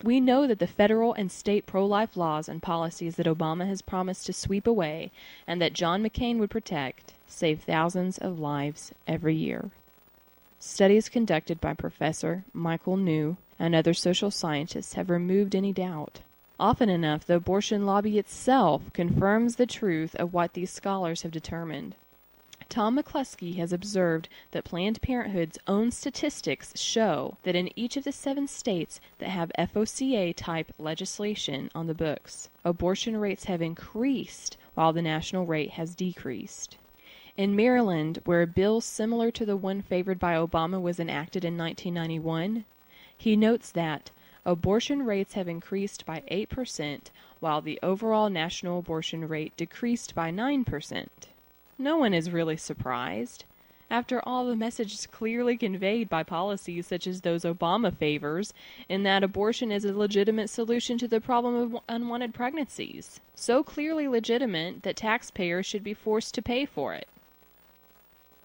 We know that the federal and state pro-life laws and policies that Obama has promised to sweep away and that John McCain would protect save thousands of lives every year. Studies conducted by Professor Michael New and other social scientists have removed any doubt. Often enough, the abortion lobby itself confirms the truth of what these scholars have determined. Tom McCluskey has observed that Planned Parenthood's own statistics show that in each of the 7 states that have FOCA-type legislation on the books, abortion rates have increased while the national rate has decreased. In Maryland, where a bill similar to the one favored by Obama was enacted in 1991, he notes that abortion rates have increased by 8%, while the overall national abortion rate decreased by 9%. No one is really surprised. After all, the message is clearly conveyed by policies such as those Obama favors, in that abortion is a legitimate solution to the problem of unwanted pregnancies. So clearly legitimate that taxpayers should be forced to pay for it.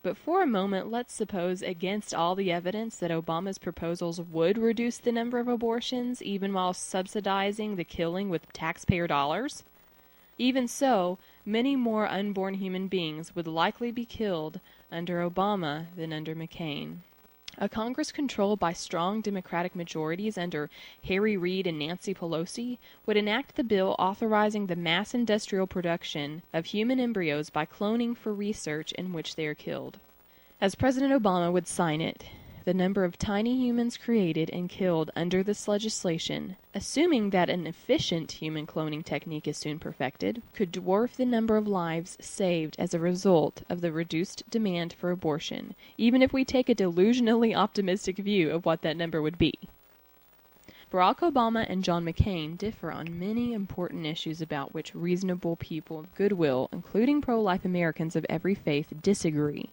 But for a moment, let's suppose, against all the evidence, that Obama's proposals would reduce the number of abortions, even while subsidizing the killing with taxpayer dollars. Even so, many more unborn human beings would likely be killed under Obama than under McCain. A Congress controlled by strong Democratic majorities under Harry Reid and Nancy Pelosi would enact the bill authorizing the mass industrial production of human embryos by cloning for research in which they are killed. As President Obama would sign it, the number of tiny humans created and killed under this legislation, assuming that an efficient human cloning technique is soon perfected, could dwarf the number of lives saved as a result of the reduced demand for abortion, even if we take a delusionally optimistic view of what that number would be. Barack Obama and John McCain differ on many important issues about which reasonable people of goodwill, including pro-life Americans of every faith, disagree.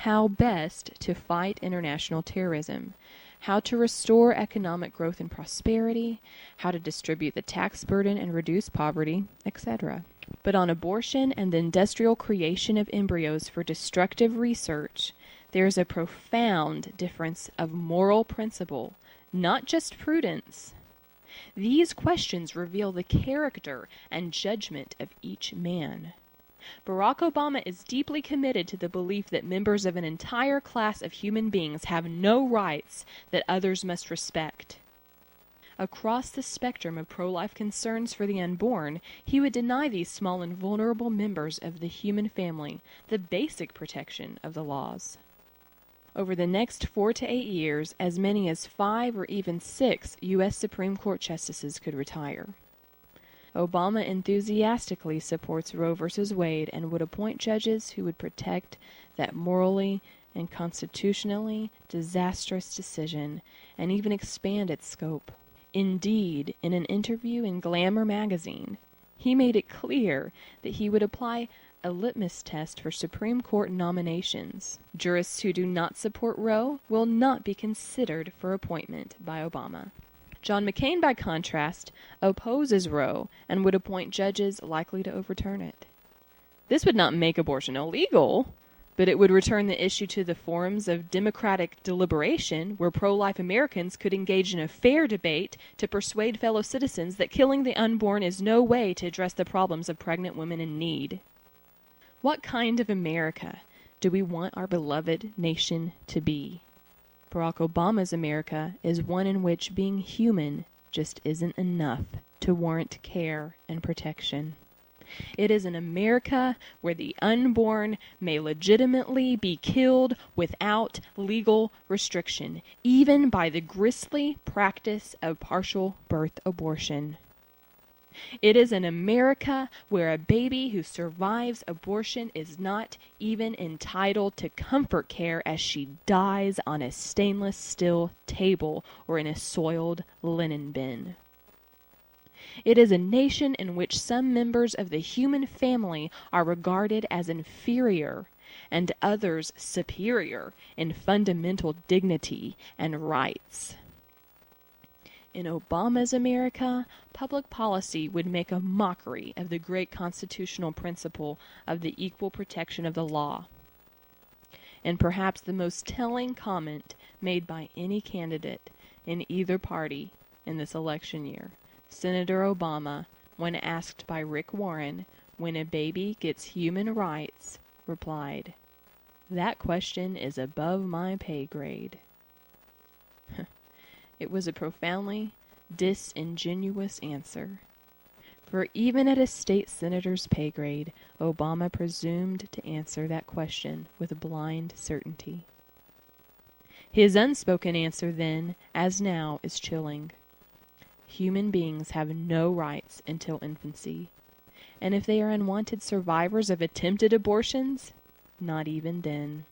How best to fight international terrorism, how to restore economic growth and prosperity, how to distribute the tax burden and reduce poverty, etc. But on abortion and the industrial creation of embryos for destructive research, there is a profound difference of moral principle, not just prudence. These questions reveal the character and judgment of each man. Barack Obama is deeply committed to the belief that members of an entire class of human beings have no rights that others must respect. Across the spectrum of pro-life concerns for the unborn, he would deny these small and vulnerable members of the human family the basic protection of the laws. Over the next 4 to 8 years, as many as 5 or even 6 U.S. Supreme Court justices could retire. Obama enthusiastically supports Roe v. Wade and would appoint judges who would protect that morally and constitutionally disastrous decision and even expand its scope. Indeed, in an interview in Glamour magazine, he made it clear that he would apply a litmus test for Supreme Court nominations. Jurists who do not support Roe will not be considered for appointment by Obama. John McCain, by contrast, opposes Roe and would appoint judges likely to overturn it. This would not make abortion illegal, but it would return the issue to the forums of democratic deliberation where pro-life Americans could engage in a fair debate to persuade fellow citizens that killing the unborn is no way to address the problems of pregnant women in need. What kind of America do we want our beloved nation to be? Barack Obama's America is one in which being human just isn't enough to warrant care and protection. It is an America where the unborn may legitimately be killed without legal restriction, even by the grisly practice of partial birth abortion. It is an America where a baby who survives abortion is not even entitled to comfort care as she dies on a stainless steel table or in a soiled linen bin. It is a nation in which some members of the human family are regarded as inferior and others superior in fundamental dignity and rights. In Obama's America, public policy would make a mockery of the great constitutional principle of the equal protection of the law. And perhaps the most telling comment made by any candidate in either party in this election year. Senator Obama, when asked by Rick Warren when a baby gets human rights, replied, "That question is above my pay grade." It was a profoundly disingenuous answer. For even at a state senator's pay grade, Obama presumed to answer that question with blind certainty. His unspoken answer then, as now, is chilling. Human beings have no rights until infancy, and if they are unwanted survivors of attempted abortions, not even then.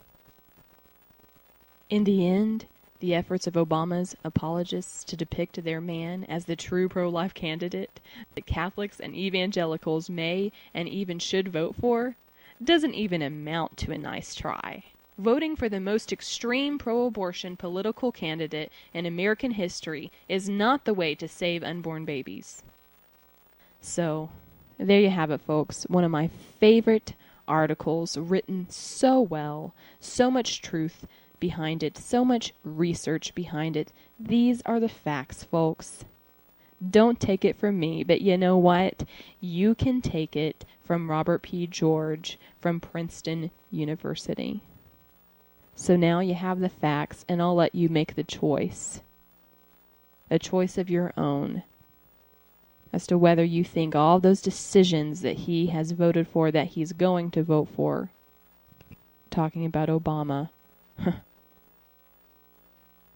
In the end, the efforts of Obama's apologists to depict their man as the true pro-life candidate that Catholics and evangelicals may and even should vote for doesn't even amount to a nice try. Voting for the most extreme pro-abortion political candidate in American history is not the way to save unborn babies. So, there you have it, folks. One of my favorite articles, written so well, so much truth behind it, so much research behind it. These are the facts, folks. Don't take it from me, but you know what? You can take it from Robert P. George from Princeton University. So now you have the facts, and I'll let you make the choice. A choice of your own as to whether you think all those decisions that he has voted for, that he's going to vote for, talking about Obama,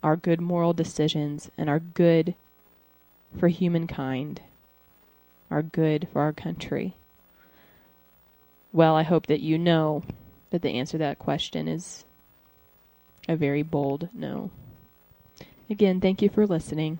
are good moral decisions and are good for humankind, are good for our country. Well, I hope that you know that the answer to that question is a very bold no. Again, thank you for listening.